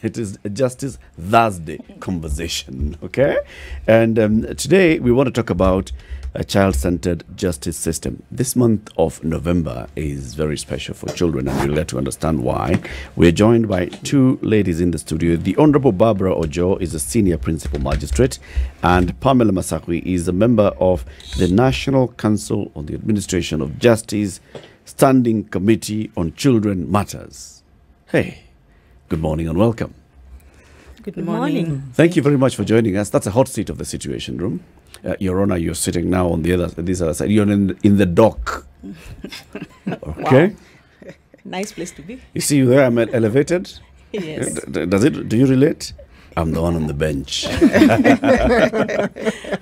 It is a Justice Thursday conversation, okay? And today we want to talk about a child-centered justice system. This month of November is very special for children, and you'll get to understand why. We're joined by two ladies in the studio. The Honorable Barbara Ojoo is a senior principal magistrate, and Pamella Masakhwi is a member of the National Council on the Administration of Justice Standing Committee on Children Matters. Hey, good morning and welcome. Good morning. Thank you very much for joining us. That's a hot seat of the Situation Room. Your Honor, you're sitting now on this other side. You're in the dock. Okay. Wow. Nice place to be. You see you there, I'm elevated. Yes. Do you relate? I'm the one on the bench.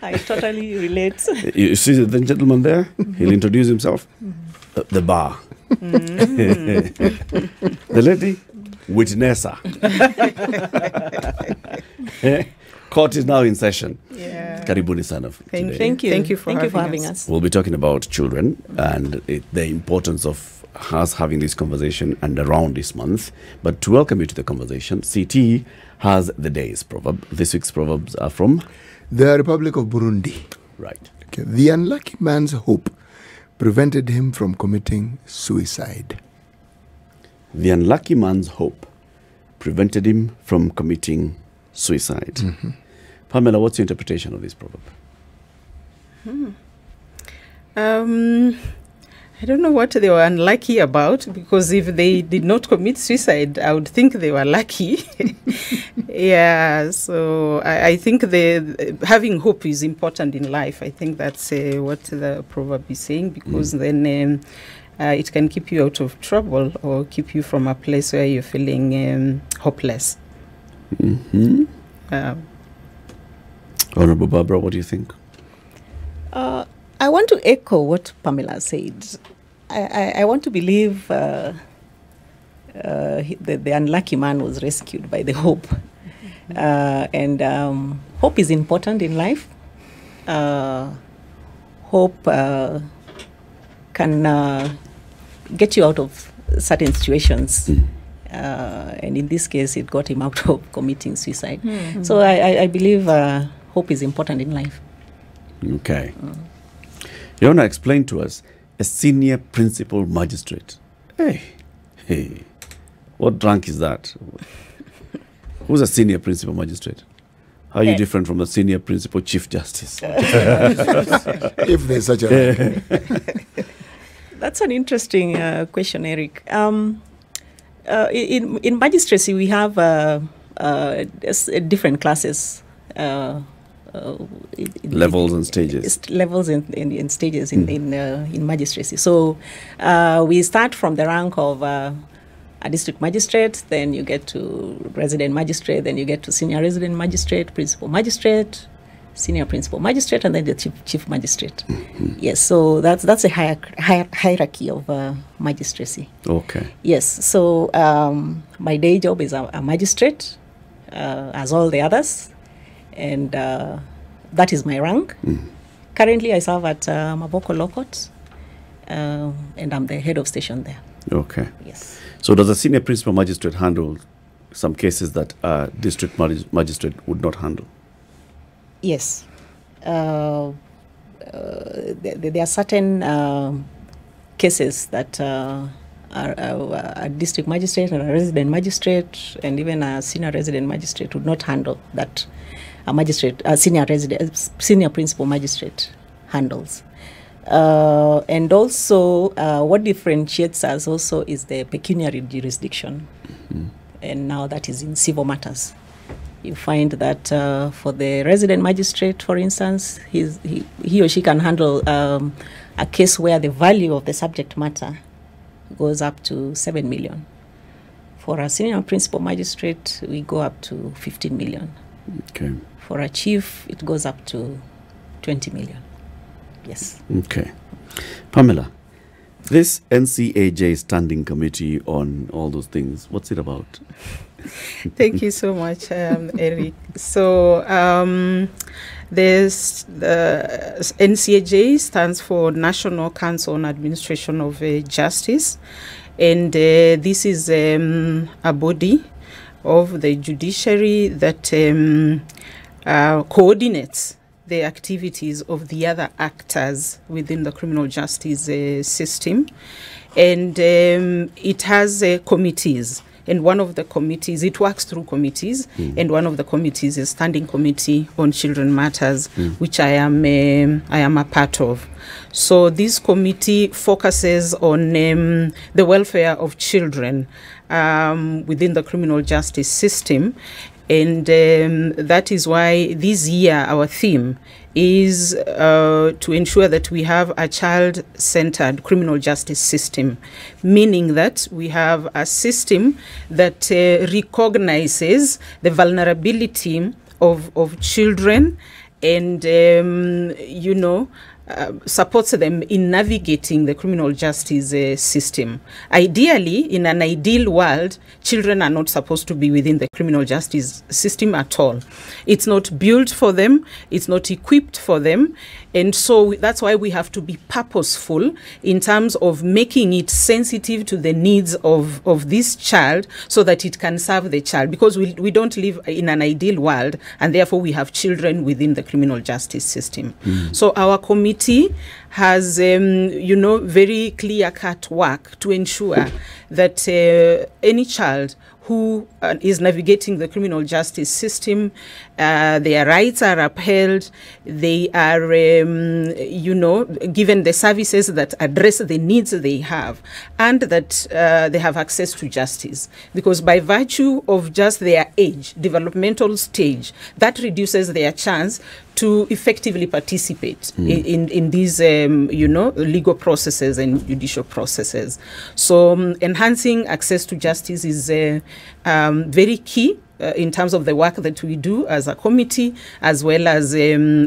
I totally relate. You see the gentleman there? He'll introduce himself. The bar. The lady, witnesser. Court is now in session. Yeah. Karibuni sana today. Thank you. Thank you for having us. We'll be talking about children and the importance of us having this conversation and around this month. But to welcome you to the conversation, CT has the day's proverb. This week's proverbs are from the Republic of Burundi. Right. Okay. The unlucky man's hope prevented him from committing suicide. The unlucky man's hope prevented him from committing suicide. Mm-hmm. Pamela, what's your interpretation of this proverb? I don't know what they were unlucky about, because if they did not commit suicide, I would think they were lucky. Yeah, so I think having hope is important in life. I think that's what the proverb is saying, because then it can keep you out of trouble or keep you from a place where you're feeling hopeless. Mm-hmm. Honorable Barbara, what do you think? I want to echo what Pamela said. I want to believe the unlucky man was rescued by the hope. And hope is important in life. Hope can get you out of certain situations. And in this case, it got him out of committing suicide. Mm-hmm. So I believe hope is important in life. Okay. You want to explain to us a senior principal magistrate. Hey, what rank is that? Who's a senior principal magistrate? How are you different from a senior principal chief justice? If there's such a rank. That's an interesting question, Eric. In magistracy, we have different classes. Levels and stages. Levels and stages in magistracy. So we start from the rank of a district magistrate, then you get to resident magistrate, then you get to senior resident magistrate, principal magistrate, senior principal magistrate, and then the chief magistrate. Mm-hmm. Yes, so that's a hierarchy of magistracy. Okay. Yes, so my day job is a magistrate, as all the others, and that is my rank. Currently, I serve at Maboko Law Court, and I'm the head of station there. Okay. Yes. So does a senior principal magistrate handle some cases that a district magistrate would not handle? Yes. There are certain cases that a district magistrate and a resident magistrate and even a senior resident magistrate would not handle that a senior principal magistrate handles. And also what differentiates us also is the pecuniary jurisdiction. Mm-hmm. And now that is in civil matters. You find that for the resident magistrate, for instance, he or she can handle a case where the value of the subject matter goes up to 7 million. For a senior principal magistrate, we go up to 15 million. Okay. For a chief, it goes up to 20 million. Yes. Okay. Pamela, this NCAJ standing committee on all those things, what's it about? Thank you so much, Eric. So the NCAJ stands for National Council on Administration of Justice, and this is a body of the judiciary that coordinates the activities of the other actors within the criminal justice system. And it has committees. And one of the committees, it works through committees, and one of the committees is Standing Committee on Children Matters, which I am a part of. So this committee focuses on the welfare of children within the criminal justice system. And that is why this year our theme is to ensure that we have a child-centered criminal justice system, meaning that we have a system that recognizes the vulnerability of children and, supports them in navigating the criminal justice system. Ideally, in an ideal world, children are not supposed to be within the criminal justice system at all. It's not built for them, it's not equipped for them, and so that's why we have to be purposeful in terms of making it sensitive to the needs of this child so that it can serve the child, because we don't live in an ideal world, and therefore we have children within the criminal justice system. So our committee has, very clear-cut work to ensure that any child who is navigating the criminal justice system, their rights are upheld, they are, given the services that address the needs they have, and that they have access to justice. Because by virtue of just their age, developmental stage, that reduces their chance to effectively participate in these, legal processes and judicial processes. So enhancing access to justice is very key in terms of the work that we do as a committee, as well as enhancing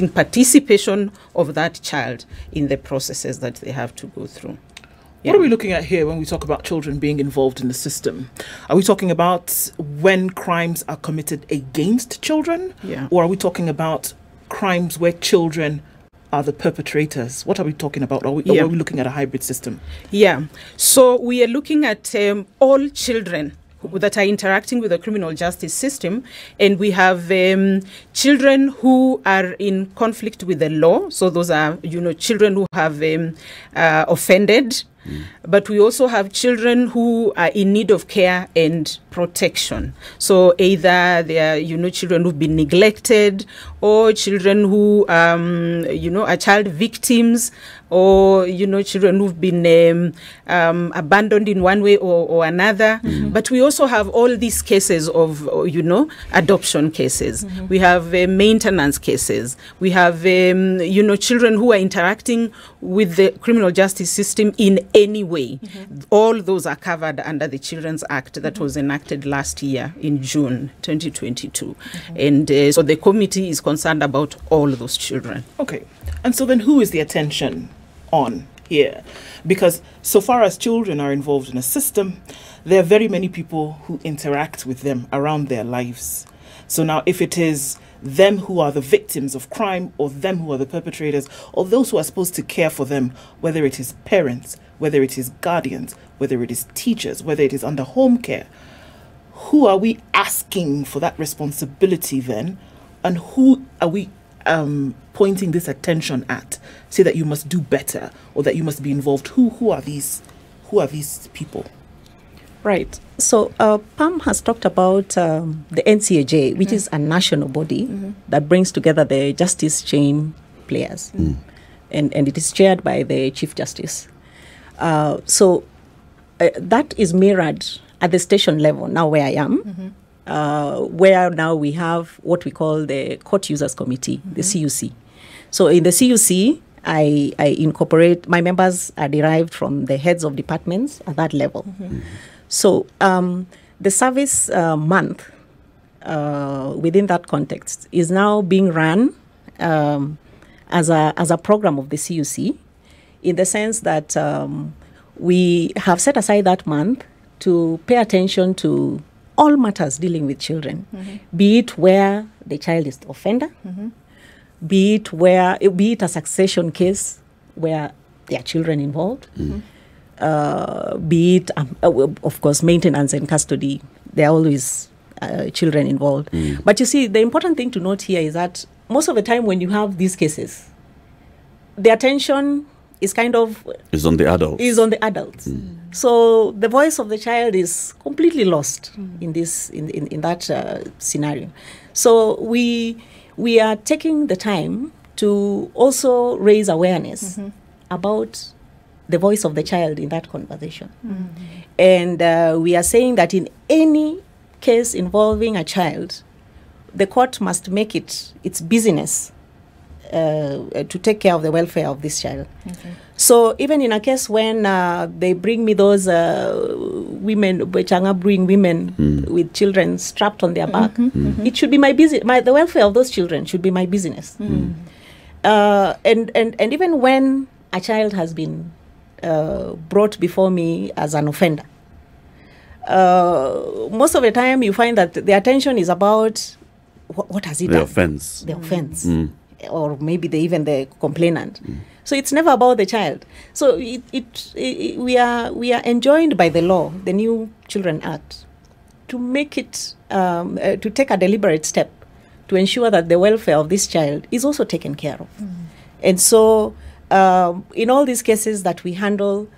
participation of that child in the processes that they have to go through. What are we looking at here when we talk about children being involved in the system? Are we talking about when crimes are committed against children? Or are we talking about crimes where children are the perpetrators? What are we talking about? Or are we looking at a hybrid system? So we are looking at all children that are interacting with the criminal justice system, and we have children who are in conflict with the law. So those are, children who have offended. But we also have children who are in need of care and protection. So either they are, children who've been neglected, or children who, are child victims, or, children who've been abandoned in one way or another. But we also have all these cases of, adoption cases. We have maintenance cases. We have, children who are interacting with the criminal justice system in any way. All those are covered under the Children's Act that was enacted last year in June 2022. And so the committee is concerned about all those children. Okay. And so then who is the attention on here? Because so far as children are involved in a system, there are very many people who interact with them around their lives. So now if it is them who are the victims of crime, or them who are the perpetrators, or those who are supposed to care for them, whether it is parents, whether it is guardians, whether it is teachers, whether it is under home care, who are we asking for that responsibility then? And who are we pointing this attention at? Say that you must do better, or that you must be involved. Who are these people? Right. So Pam has talked about the NCAJ, which is a national body that brings together the justice chain players. And it is chaired by the Chief Justice. So that is mirrored at the station level, now where I am, where now we have what we call the Court Users Committee, the CUC. So in the CUC, I incorporate, my members are derived from the heads of departments at that level. So the service month within that context is now being run as a program of the CUC, in the sense that we have set aside that month to pay attention to all matters dealing with children, be it where the child is the offender, be it a succession case where there are children involved, be it, of course, maintenance and custody. There are always children involved. But you see, the important thing to note here is that most of the time when you have these cases, the attention is is on the adults. So the voice of the child is completely lost in that scenario. So we are taking the time to also raise awareness about the voice of the child in that conversation. And we are saying that in any case involving a child, the court must make it its business to take care of the welfare of this child. So even in a case when they bring me those women, Bechanga bring women with children strapped on their back, it should be my business. The welfare of those children should be my business. And even when a child has been brought before me as an offender, most of the time you find that the attention is about what has he done? The offense. Or maybe even the complainant. So it's never about the child. So we are enjoined by the law, the New Children Act, to make it to take a deliberate step to ensure that the welfare of this child is also taken care of. And so in all these cases that we handle,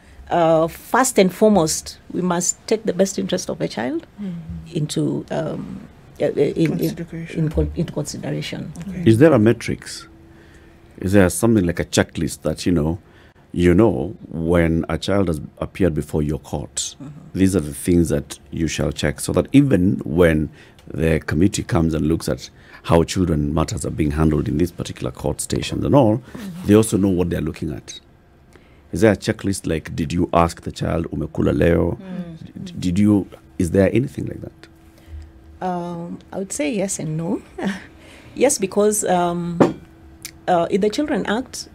first and foremost, we must take the best interest of the child into consideration. Is there a metrics? Is there something like a checklist that you know when a child has appeared before your court? These are the things that you shall check, so that even when the committee comes and looks at how children matters are being handled in these particular court stations and all, they also know what they're looking at. Is there a checklist like, did you ask the child, umekula leo? Is there anything like that? I would say yes and no. Yes, because in the Children Act,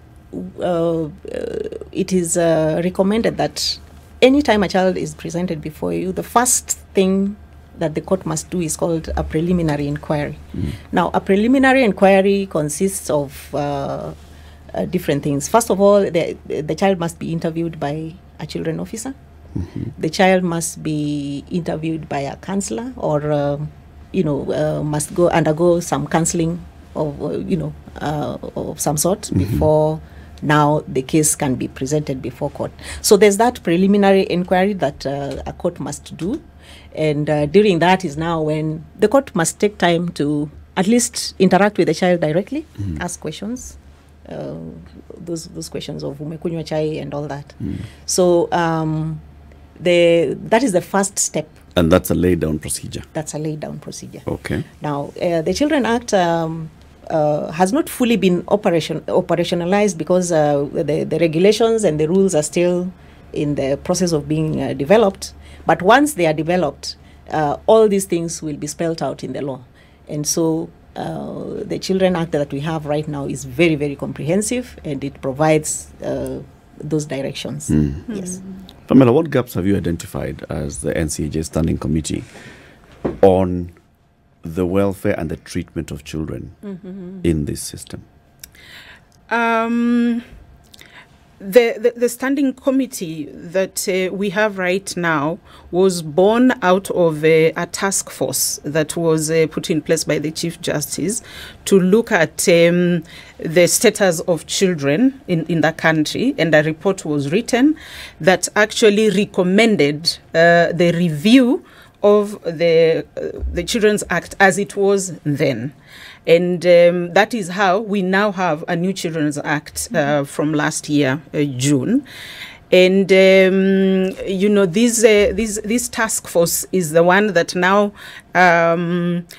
it is recommended that any time a child is presented before you, the first thing that the court must do is called a preliminary inquiry. Now, a preliminary inquiry consists of different things. First of all, the child must be interviewed by a children officer. The child must be interviewed by a counselor, or must undergo some counseling of some sort before now the case can be presented before court. So there's that preliminary inquiry that a court must do, and during that is now when the court must take time to at least interact with the child directly, ask questions, those questions of umekunywa chai and all that. So that is the first step. And that's a laid-down procedure? That's a laid-down procedure. Okay. Now, the Children Act has not fully been operationalized because the regulations and the rules are still in the process of being developed. But once they are developed, all these things will be spelled out in the law. And so the Children Act that we have right now is very, very comprehensive, and it provides those directions. Yes. Pamella, what gaps have you identified as the NCAJ Standing Committee on the welfare and the treatment of children in this system? The standing committee that we have right now was born out of a task force that was put in place by the Chief Justice to look at the status of children in the country, and a report was written that actually recommended the review of the Children's Act as it was then. And that is how we now have a new Children's Act from last year, June. And, this task force is the one that now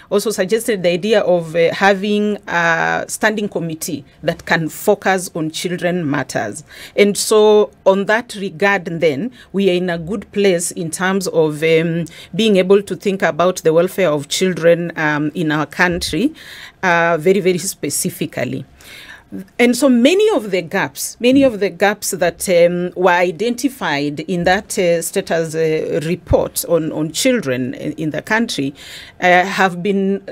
also suggested the idea of having a standing committee that can focus on children matters. And so on that regard, then, we are in a good place in terms of being able to think about the welfare of children in our country very, very specifically. And so many of the gaps that were identified in that status report on children in the country have been,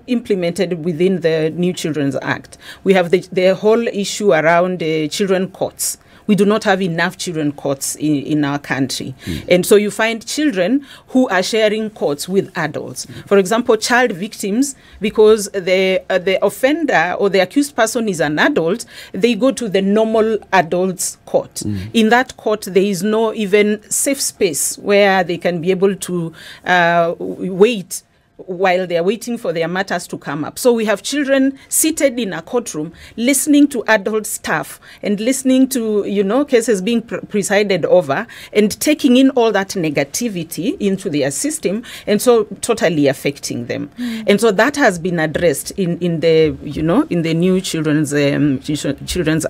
implemented within the New Children's Act. We have the whole issue around children courts, we do not have enough children courts in our country. And so you find children who are sharing courts with adults. For example, child victims, because the offender or the accused person is an adult, they go to the normal adults court. In that court, there is no even safe space where they can be able to wait while they are waiting for their matters to come up. So we have children seated in a courtroom listening to adult staff and listening to, cases being presided over and taking in all that negativity into their system, and so totally affecting them. And so that has been addressed in the new Children's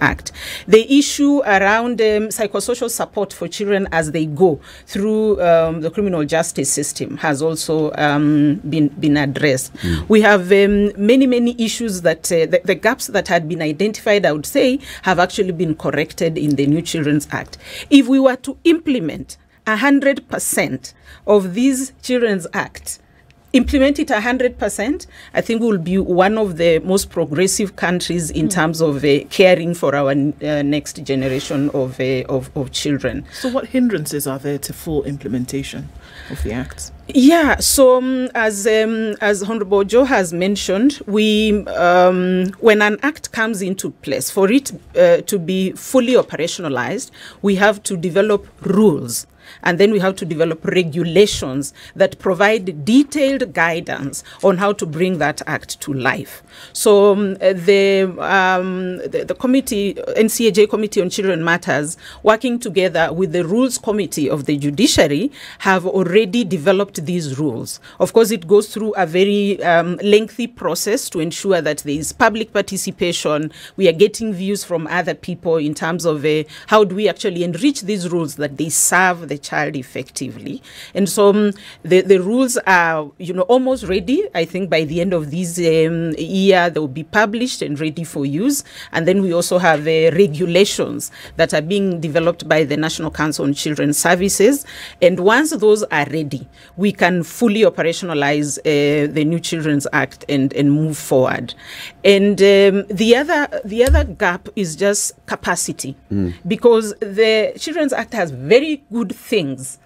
Act. The issue around psychosocial support for children as they go through the criminal justice system has also been addressed. We have many issues that the gaps that had been identified, I would say, have actually been corrected in the new Children's Act. If we were to implement 100% of these Children's Act, implement it 100%, I think we'll be one of the most progressive countries in terms of caring for our next generation of children. So what hindrances are there to full implementation of the Act? Yeah, so as Honorable Ojoo has mentioned, when an act comes into place, for it to be fully operationalized, we have to develop rules. And then we have to develop regulations that provide detailed guidance on how to bring that act to life. So the committee, NCAJ Committee on Children Matters, working together with the Rules Committee of the Judiciary, have already developed these rules. Of course, it goes through a very lengthy process to ensure that there is public participation. We are getting views from other people in terms of how do we actually enrich these rules that they serve the child effectively. And so the rules are almost ready. I think by the end of this year they will be published and ready for use. And then we also have regulations that are being developed by the National Council on Children's Services. And once those are ready, we can fully operationalize the new Children's Act and move forward. And the other gap is just capacity, because the Children's Act has very good things,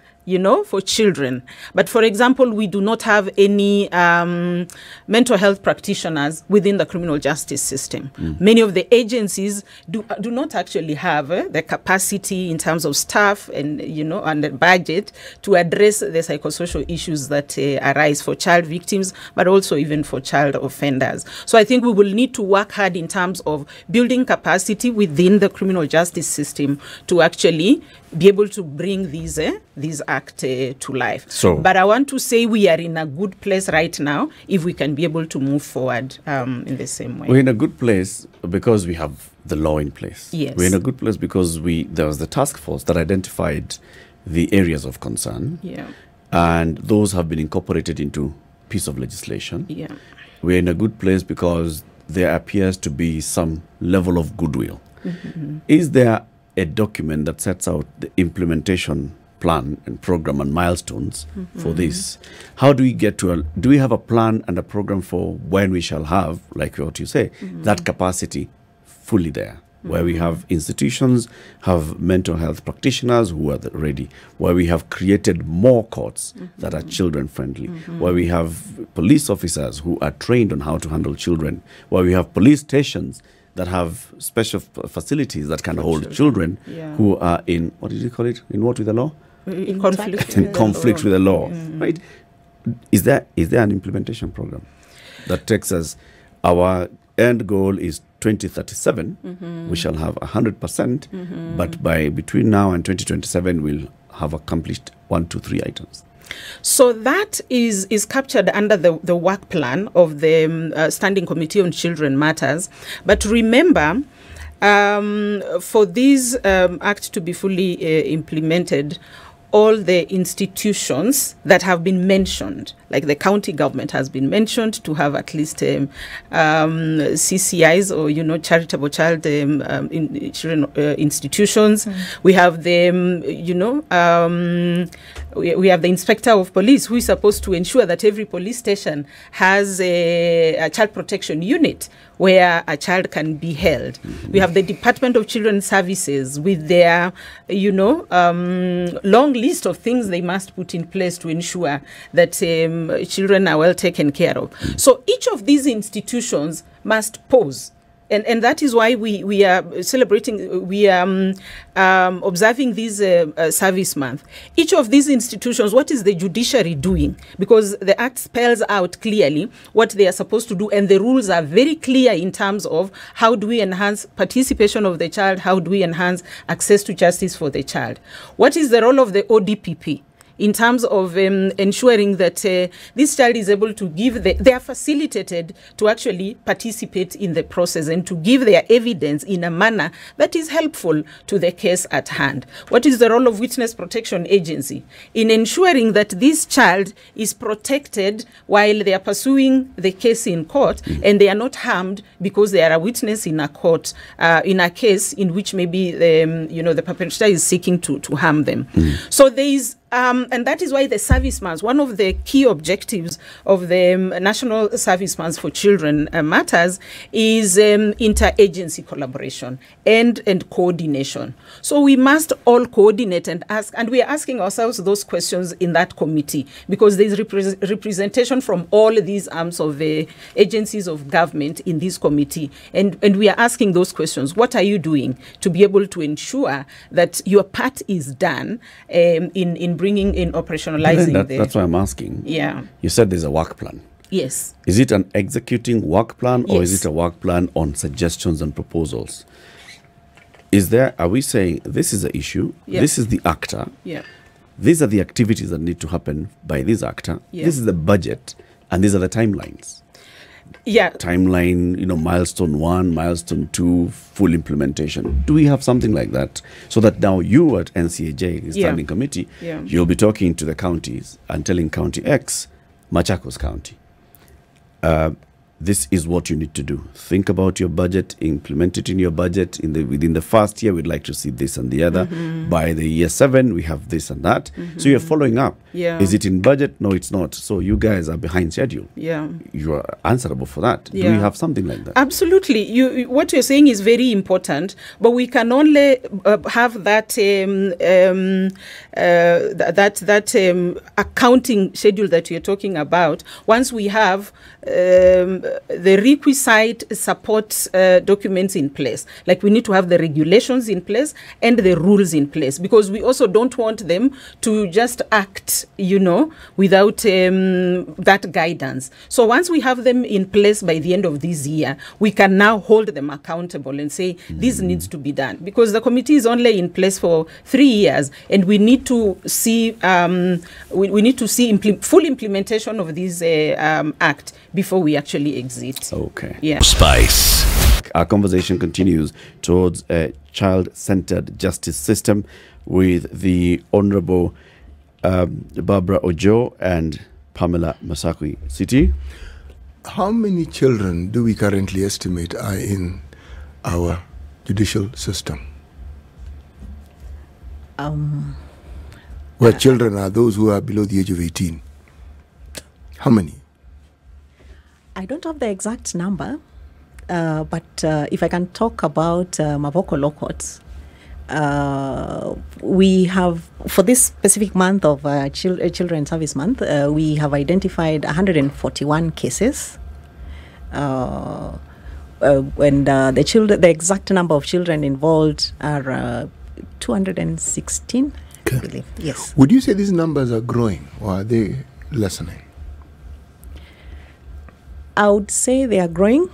for children. But for example, we do not have any mental health practitioners within the criminal justice system. Many of the agencies do not actually have the capacity in terms of staff and, and the budget to address the psychosocial issues that arise for child victims, but also even for child offenders. So I think we will need to work hard in terms of building capacity within the criminal justice system to actually be able to bring these act to life. But I want to say we are in a good place right now if we can be able to move forward in the same way. We're in a good place because we have the law in place. Yes. We're in a good place because there was the task force that identified the areas of concern. Yeah. And those have been incorporated into piece of legislation. Yeah. We're in a good place because there appears to be some level of goodwill. Is there a document that sets out the implementation plan and program and milestones for this? How do we get to do we have a plan and a program for when we shall have, like what you say, that capacity fully there, where we have institutions, have mental health practitioners who are ready, where we have created more courts that are children friendly, where we have police officers who are trained on how to handle children, where we have police stations that have special facilities that can hold children who are in, what did you call it? In what with the law? In conflict. In conflict with the law, right? Is there an implementation program that takes us, our end goal is 2037, we shall have 100%, but between now and 2027, we'll have accomplished 1, 2, 3 items. So that is captured under the work plan of the Standing Committee on Children Matters. But remember, for this act to be fully implemented, all the institutions that have been mentioned, like the county government has been mentioned to have at least CCIs or charitable child children institutions. We have the we have the inspector of police who is supposed to ensure that every police station has a child protection unit where a child can be held. We have the Department of Children's Services with their, long list of things they must put in place to ensure that children are well taken care of. So each of these institutions must pause. And that is why we are celebrating, we are observing this service month. Each of these institutions, what is the judiciary doing? Because the Act spells out clearly what they are supposed to do, and the rules are very clear in terms of how do we enhance participation of the child, how do we enhance access to justice for the child. What is the role of the ODPP? In terms of ensuring that this child is able to give, they are facilitated to actually participate in the process and to give their evidence in a manner that is helpful to the case at hand. What is the role of Witness Protection Agency? In ensuring that this child is protected while they are pursuing the case in court, and they are not harmed because they are a witness in a court, in a case in which maybe the perpetrator is seeking to harm them. So there is and that is why the service months, one of the key objectives of the National Service Months for Children matters is interagency collaboration and coordination. So we must all coordinate and ask, and we are asking ourselves those questions in that committee, because there is representation from all these arms of the agencies of government in this committee, and we are asking those questions. What are you doing to be able to ensure that your part is done in bringing in operationalizing that's why I'm asking. Yeah. You said there's a work plan. Yes. Is it an executing work plan, or Yes. is it a work plan on suggestions and proposals? Are we saying this is the issue, Yeah. this is the actor, Yeah. these are the activities that need to happen by this actor, Yeah. this is the budget, and these are the timelines? Yeah. Timeline, milestone 1, milestone 2, full implementation. Do we have something like that? So that now you at NCAJ, the standing committee, Yeah. you'll be talking to the counties and telling County X, Machakos County, this is what you need to do. Think about your budget, implement it in your budget. Within the first year, we'd like to see this and the other. By the year 7, we have this and that. So you're following up. Yeah. Is it in budget? No, it's not. So you guys are behind schedule. Yeah. You are answerable for that. Do Yeah. we have something like that? Absolutely. What you're saying is very important, but we can only have that accounting schedule that you're talking about once we have the requisite support documents in place. Like, we need to have the regulations in place and the rules in place, because we also don't want them to just act, without that guidance. So once we have them in place by the end of this year, we can now hold them accountable and say, this needs to be done, because the committee is only in place for 3 years, and we need to see full implementation of this act before we actually exit. Okay. Yeah. Spice. Our conversation continues towards a child-centered justice system with the Honorable Barbara Ojoo and Pamella Masakhwi. Siti? How many children do we currently estimate are in our judicial system? Where children are those who are below the age of 18. How many? I don't have the exact number, but if I can talk about Mavoko Law Courts, we have, for this specific month of Children's Service Month, we have identified 141 cases. And the exact number of children involved are 216, I believe. Yes. Would you say these numbers are growing, or are they lessening? I would say they are growing,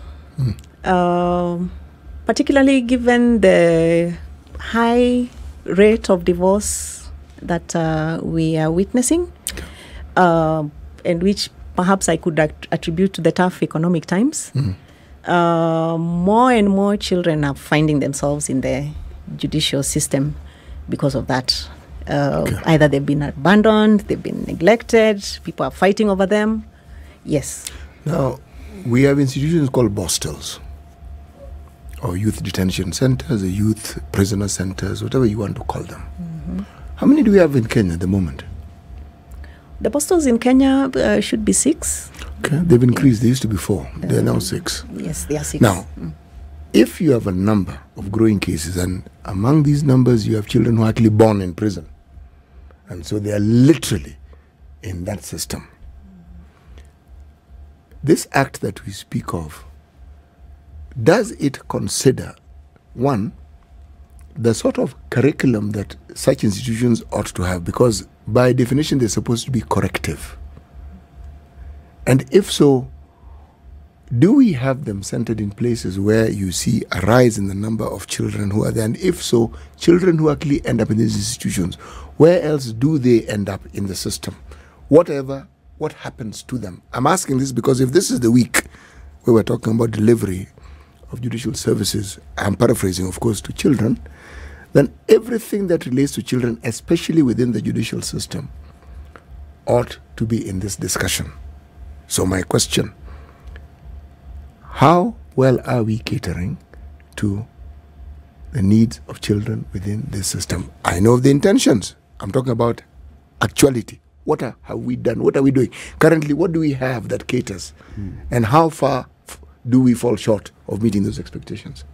particularly given the high rate of divorce that we are witnessing, and which perhaps I could attribute to the tough economic times. More and more children are finding themselves in the judicial system because of that. Either they've been abandoned, they've been neglected, people are fighting over them. Yes. Now, we have institutions called bostels, or youth detention centers, or youth prisoner centers, whatever you want to call them. How many do we have in Kenya at the moment? The postals in Kenya should be 6. Okay, they've increased. They used to be 4. They're now 6. Yes, they are 6. Now, if you have a number of growing cases, and among these numbers you have children who are actually born in prison, and so they are literally in that system. This act that we speak of, does it consider, one, the sort of curriculum that such institutions ought to have? Because by definition they're supposed to be corrective. And if so, do we have them centered in places where you see a rise in the number of children who are there? And if so, children who actually end up in these institutions, where else do they end up in the system? What happens to them? I'm asking this because if this is the week where we're talking about delivery of judicial services, I'm paraphrasing, of course, to children, then everything that relates to children, especially within the judicial system, ought to be in this discussion. So my question, how well are we catering to the needs of children within this system? I know of the intentions. I'm talking about actuality. What have we done? What are we doing? Currently, what do we have that caters? And how far do we fall short of meeting those expectations?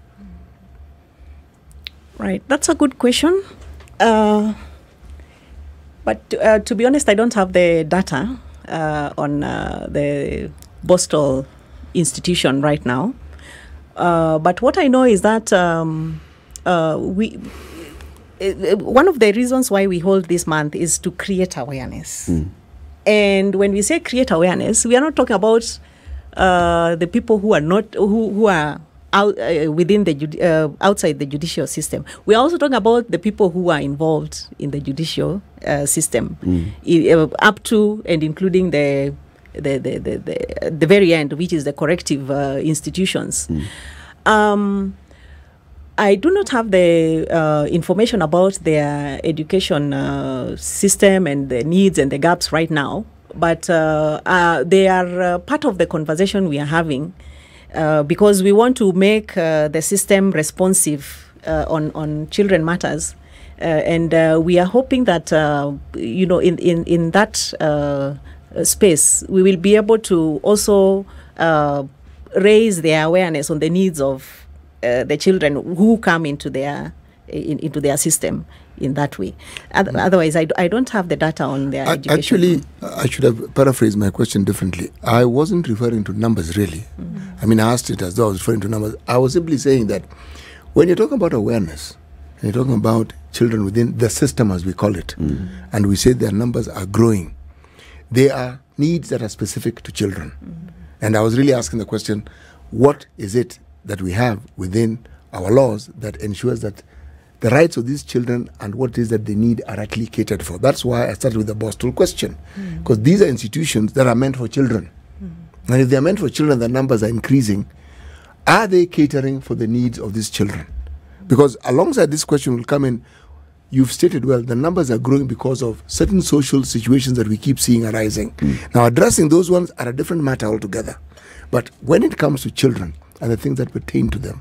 Right, that's a good question. But to be honest, I don't have the data on the Boston institution right now. But what I know is that one of the reasons why we hold this month is to create awareness. And when we say create awareness, we are not talking about the people who are not who are out within the outside the judicial system. We are also talking about the people who are involved in the judicial system, up to and including the very end, which is the corrective institutions. I do not have the information about their education system and the needs and the gaps right now, but they are part of the conversation we are having because we want to make the system responsive on children matters. And we are hoping that, in that space, we will be able to also raise their awareness on the needs of the children who come into their system in that way. Otherwise, I don't have the data on their education. Actually, I should have paraphrased my question differently. I wasn't referring to numbers, really. I mean, I asked it as though I was referring to numbers. I was simply saying that when you're talking about awareness, and you're talking about children within the system, as we call it, and we say their numbers are growing, they are needs that are specific to children. And I was really asking the question, what is it that we have within our laws that ensures that the rights of these children and what it is that they need are actually catered for? That's why I started with the Boston question, because these are institutions that are meant for children. And if they are meant for children, the numbers are increasing. Are they catering for the needs of these children? Because alongside this question will come in, you've stated well, the numbers are growing because of certain social situations that we keep seeing arising. Now, addressing those ones are a different matter altogether. But when it comes to children and the things that pertain to them,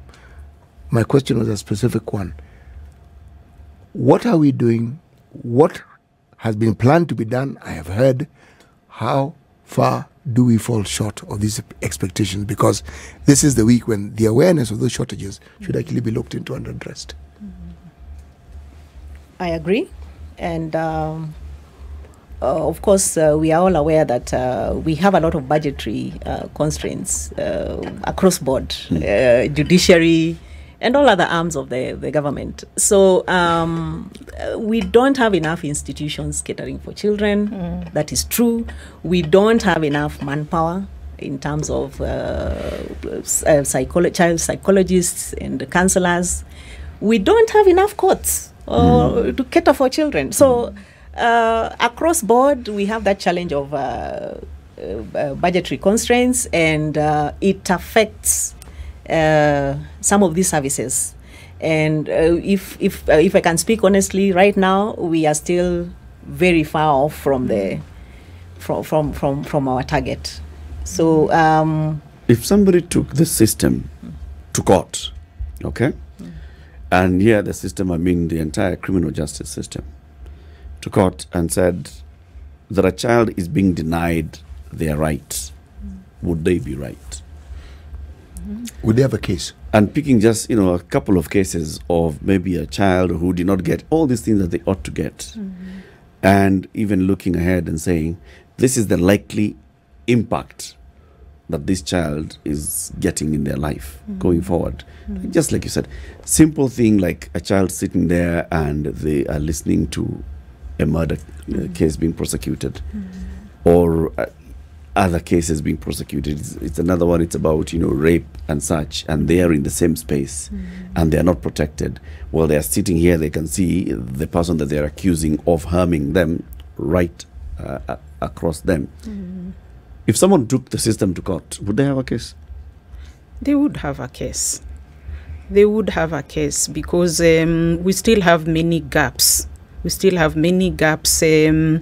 my question was a specific one. What are we doing? What has been planned to be done? I have heard. How far do we fall short of these expectations? Because this is the week when the awareness of those shortages should actually be looked into and addressed. I agree. And of course, we are all aware that we have a lot of budgetary constraints across board, judiciary, and all other arms of the government. So we don't have enough institutions catering for children. That is true. We don't have enough manpower in terms of child psychologists and counselors. We don't have enough courts to cater for children. So across board, we have that challenge of budgetary constraints, and it affects some of these services. And if I can speak honestly, right now we are still very far off from the from our target. So if somebody took the system to court, okay, and here the system, I mean the entire criminal justice system, to court and said, that a child is being denied their rights, would they be right? Would they have a case? And picking just, a couple of cases of maybe a child who did not get all these things that they ought to get, and even looking ahead and saying, this is the likely impact that this child is getting in their life going forward. Just like you said, simple thing like a child sitting there and they are listening to a murder case being prosecuted, or other cases being prosecuted. It's another one, it's about, rape and such, and they are in the same space and they are not protected. While they are sitting here, they can see the person that they are accusing of harming them right across them. If someone took the system to court, would they have a case? They would have a case. They would have a case because we still have many gaps. We still have many gaps. As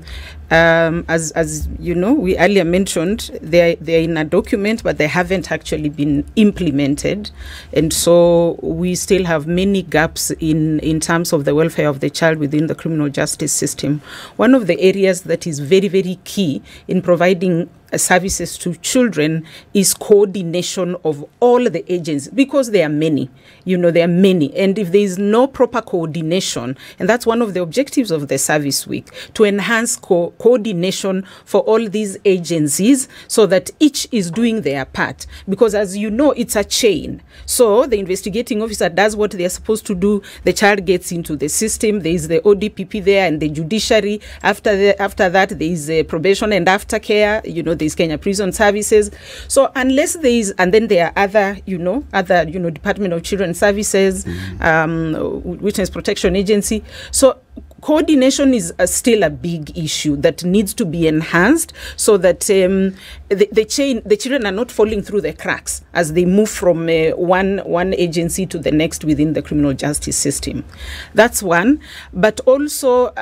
you know, we earlier mentioned, they're in a document, but they haven't actually been implemented. And so we still have many gaps in terms of the welfare of the child within the criminal justice system. One of the areas that is very, very key in providing services to children is coordination of all the agencies, because there are many, there are many. And if there is no proper coordination, and that's one of the objectives of the service week, to enhance coordination for all these agencies so that each is doing their part. Because as you know, it's a chain. So the investigating officer does what they're supposed to do. The child gets into the system. There is the ODPP there and the judiciary. After that, there is probation and aftercare. There's Kenya Prison Services. So unless there is, and then there are other Department of Children's Services, Witness Protection Agency. So coordination is still a big issue that needs to be enhanced so that the children are not falling through the cracks as they move from one agency to the next within the criminal justice system. That's one. But also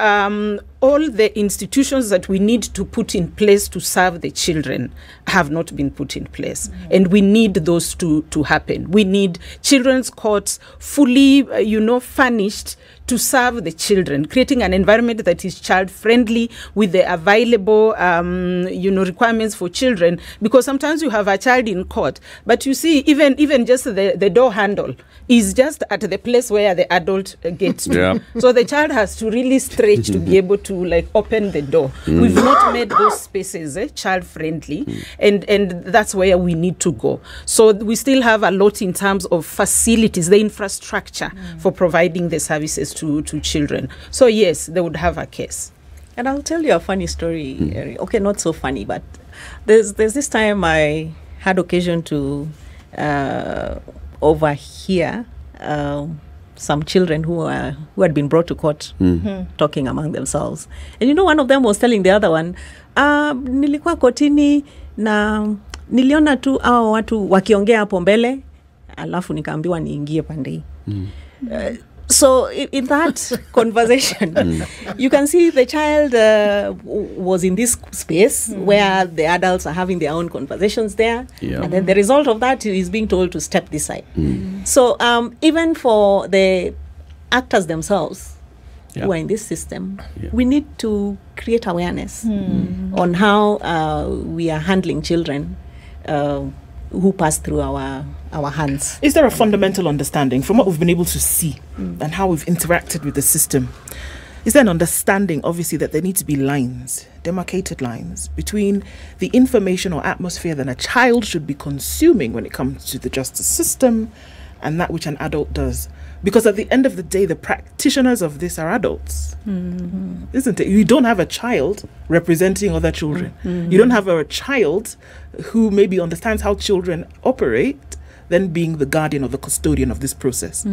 all the institutions that we need to put in place to serve the children have not been put in place. And we need those to happen. We need children's courts fully, furnished to serve the children, creating an environment that is child-friendly with the available, requirements for children. Because sometimes you have a child in court, but you see, even just the door handle is just at the place where the adult gets to. Yeah. So the child has to really stretch to be able to open the door. We've not made those spaces child-friendly, and that's where we need to go. So we still have a lot in terms of facilities, the infrastructure for providing the services to children. So yes, they would have a case. And I'll tell you a funny story. Okay, not so funny, but there's this time I had occasion to overhear some children who had been brought to court talking among themselves. And one of them was telling the other one, nilikuwa kotini na niliona tu hao watu wakiongea hapo mbele, alafu nikaambiwa niingie pande hii. So in that conversation, you can see the child was in this space where the adults are having their own conversations there. Yeah. And then the result of that is being told to step this side. So even for the actors themselves who are in this system, we need to create awareness on how we are handling children who pass through our hands. Is there a fundamental understanding from what we've been able to see and how we've interacted with the system? Is there an understanding, obviously, that there need to be lines, demarcated lines, between the information or atmosphere that a child should be consuming when it comes to the justice system and that which an adult does? Because at the end of the day, the practitioners of this are adults, isn't it? You don't have a child representing other children. You don't have a child who maybe understands how children operate, then being the guardian or the custodian of this process.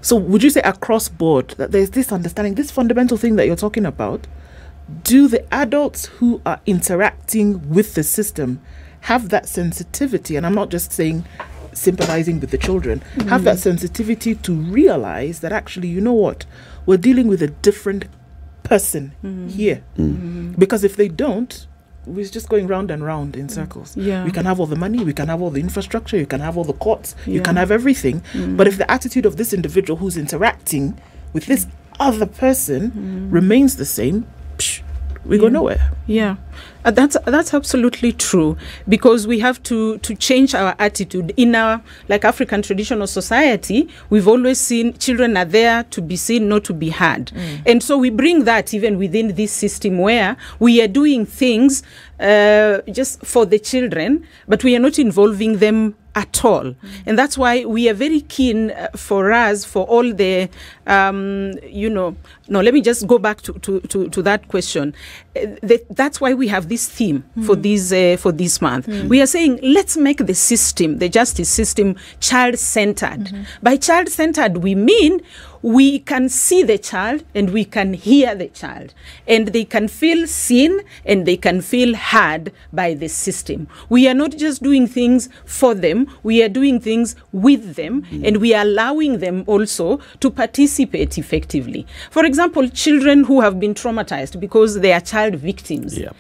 So would you say across board that there's this understanding, this fundamental thing that you're talking about? Do the adults who are interacting with the system have that sensitivity? And I'm not just saying sympathizing with the children, have that sensitivity to realize that actually, you know what, we're dealing with a different person here. Because if they don't, we're just going round and round in circles. We can have all the money, we can have all the infrastructure, you can have all the courts, you can have everything. But if the attitude of this individual who's interacting with this other person remains the same, we go nowhere. Yeah, that's absolutely true, because we have to change our attitude. In our African traditional society, we've always seen children are there to be seen, not to be heard, and so we bring that even within this system where we are doing things just for the children, but we are not involving them at all. And that's why we are very keen for us, for all the, let me just go back to that question. That's why we have this theme for this month. We are saying, let's make the system, the justice system, child-centered. By child-centered, we mean we can see the child and we can hear the child, and they can feel seen and they can feel heard by the system. We are not just doing things for them, we are doing things with them, and we are allowing them also to participate effectively. For example, children who have been traumatized because they are child victims. Yep.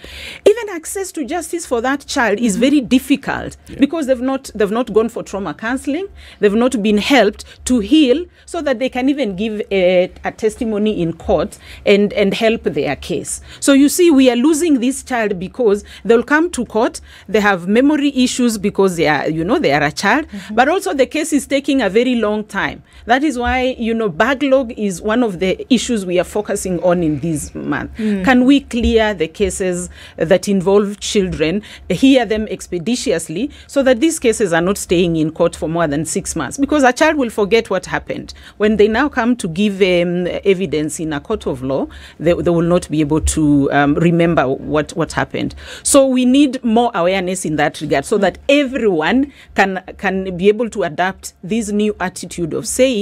Even access to justice for that child is very difficult because they've not gone for trauma counseling, they've not been helped to heal so that they can even give a testimony in court and help their case. So you see, we are losing this child because they'll come to court, they have memory issues because they are a child, but also the case is taking a very long time. That is why, backlog is one of the issues we are focusing on in this month. Can we clear the cases that involve children, hear them expeditiously, so that these cases are not staying in court for more than 6 months? Because a child will forget what happened. When they now come to give evidence in a court of law, they will not be able to remember what happened. So we need more awareness in that regard, so that everyone can be able to adapt this new attitude of saying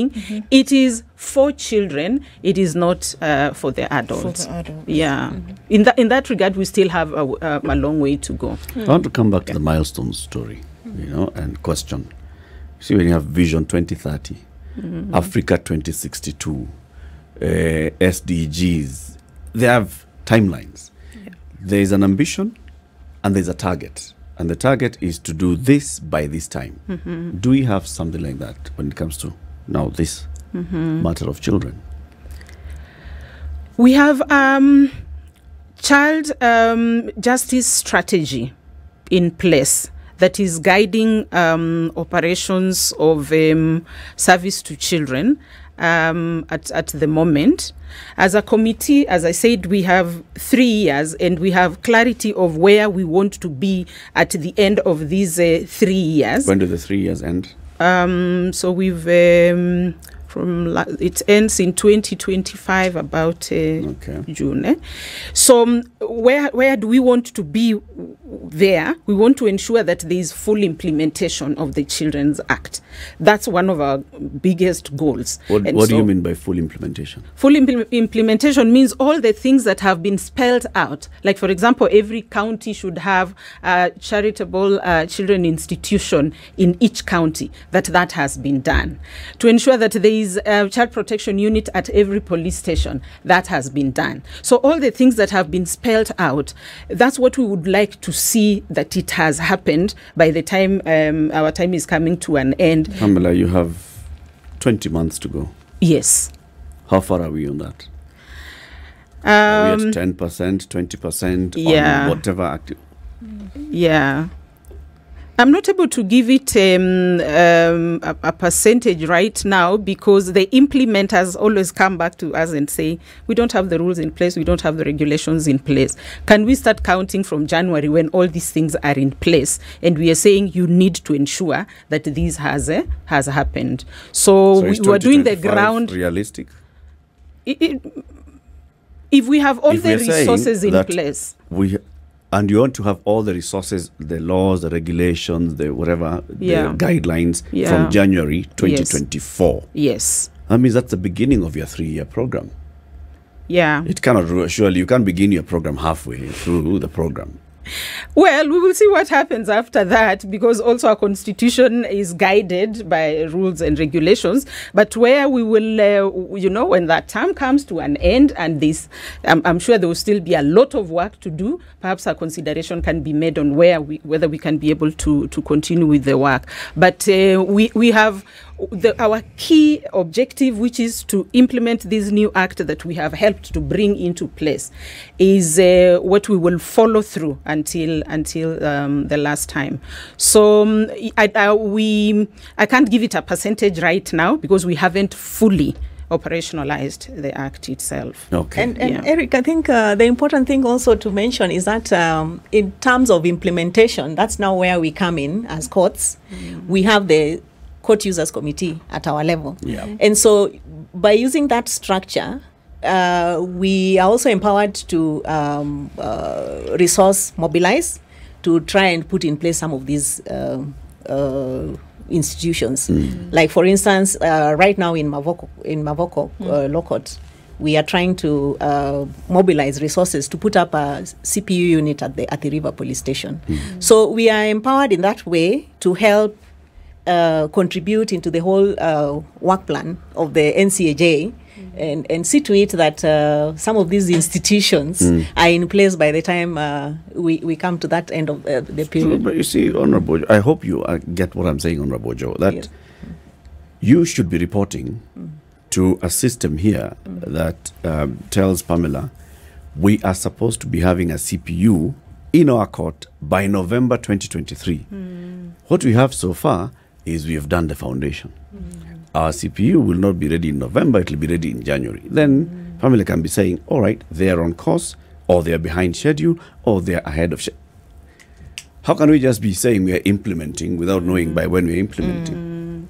it is for children, it is not for the adults. Yeah. In that regard, we still have a long way to go. I want to come back to the milestone story, and question. See, when you have Vision 2030, Africa 2062, SDGs, they have timelines. There is an ambition and there's a target. And the target is to do this by this time. Do we have something like that when it comes to now this matter of children? We have child justice strategy in place that is guiding operations of service to children at the moment. As a committee, as I said, we have 3 years and we have clarity of where we want to be at the end of these 3 years. When do the 3 years end? So we've it ends in 2025, about June. So where do we want to be there? We want to ensure that there is full implementation of the Children's Act. That's one of our biggest goals. What do you mean by full implementation? Full implementation means all the things that have been spelled out. Like, for example, every county should have a charitable children institution in each county. That has been done. To ensure that there is a child protection unit at every police station, that has been done. So all the things that have been spelled out, that's what we would like to see that it has happened by the time our time is coming to an end. Pamella, you have 20 months to go. Yes. How far are we on that? Are we at 10%, 20%, on whatever active? Yeah. I'm not able to give it a percentage right now, because the implementers always come back to us and say, we don't have the rules in place, we don't have the regulations in place. Can we start counting from January when all these things are in place? And we are saying you need to ensure that this has happened. So we are doing the ground. Realistic? If we have all the resources in place. And you want to have all the resources, the laws, the regulations, the whatever, the guidelines from January 2024. Yes. That means that's the beginning of your 3-year program. Yeah. It cannot, surely you can't begin your program halfway through the program. Well, we will see what happens after that, because also our constitution is guided by rules and regulations. But where we will, when that term comes to an end, and this, I'm sure there will still be a lot of work to do. Perhaps our consideration can be made on whether we can be able to continue with the work. But we have our key objective, which is to implement this new act that we have helped to bring into place, is what we will follow through until the last time. So I can't give it a percentage right now because we haven't fully operationalized the act itself. Okay. And Eric, I think the important thing also to mention is that in terms of implementation, that's now where we come in as courts. We have the court users committee at our level. Yeah. And so by using that structure, we are also empowered to resource mobilize to try and put in place some of these institutions. Like, for instance, right now in Mavoko Law Court, we are trying to mobilize resources to put up a CPU unit at the River Police Station. So we are empowered in that way to help contribute into the whole work plan of the NCAJ and see to it that some of these institutions are in place by the time we come to that end of the period. But you see, Honorable, I hope you get what I'm saying, Honorable Ojoo, that Yes. you should be reporting to a system here that tells Pamella, we are supposed to be having a CPU in our court by November 2023. What we have so far is we have done the foundation. Our CPU will not be ready in November, it will be ready in January. Then Pamella can be saying, all right, they are on course, or they are behind schedule, or they are ahead of schedule. How can we just be saying we are implementing without knowing by when we are implementing?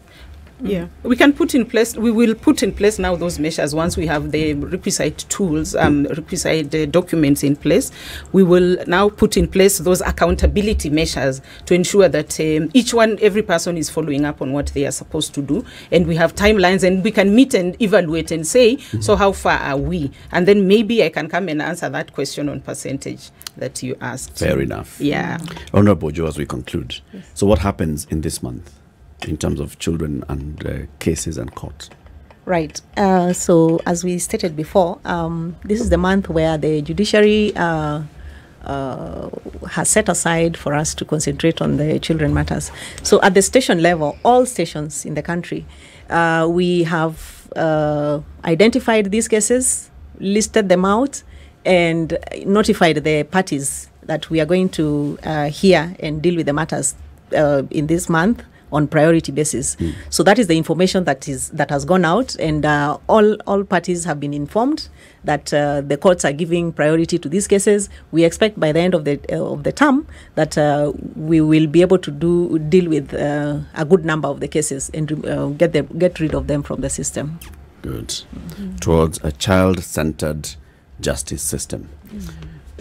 Yeah, we can put in place. We will put in place now those measures once we have the requisite tools, requisite documents in place. We will now put in place those accountability measures to ensure that every person is following up on what they are supposed to do, and we have timelines, and we can meet and evaluate and say, so how far are we? And then maybe I can come and answer that question on percentage that you asked. Fair enough. Yeah. Honorable Ojoo, as we conclude, so what happens in this month in terms of children and cases and courts? Right. So as we stated before, this is the month where the judiciary has set aside for us to concentrate on the children matters. So at the station level, all stations in the country, we have identified these cases, listed them out, and notified the parties that we are going to hear and deal with the matters in this month on priority basis. So that is the information that has gone out, and all parties have been informed that the courts are giving priority to these cases. We expect by the end of the term that we will be able to deal with a good number of the cases and get rid of them from the system. Good. Towards a child-centered justice system.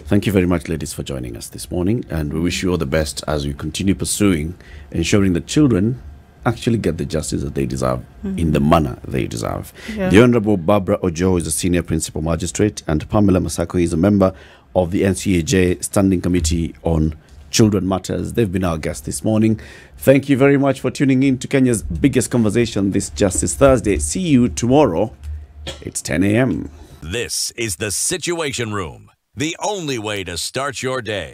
Thank you very much, ladies, for joining us this morning, and we wish you all the best as you continue pursuing, ensuring that children actually get the justice that they deserve in the manner they deserve. Yeah. The Honorable Barbara Ojoo is a senior principal magistrate, and Pamella Masakhwi is a member of the NCAJ Standing Committee on Children Matters. They've been our guests this morning. Thank you very much for tuning in to Kenya's biggest conversation this Justice Thursday. See you tomorrow. It's 10 a.m. This is the Situation Room, the only way to start your day.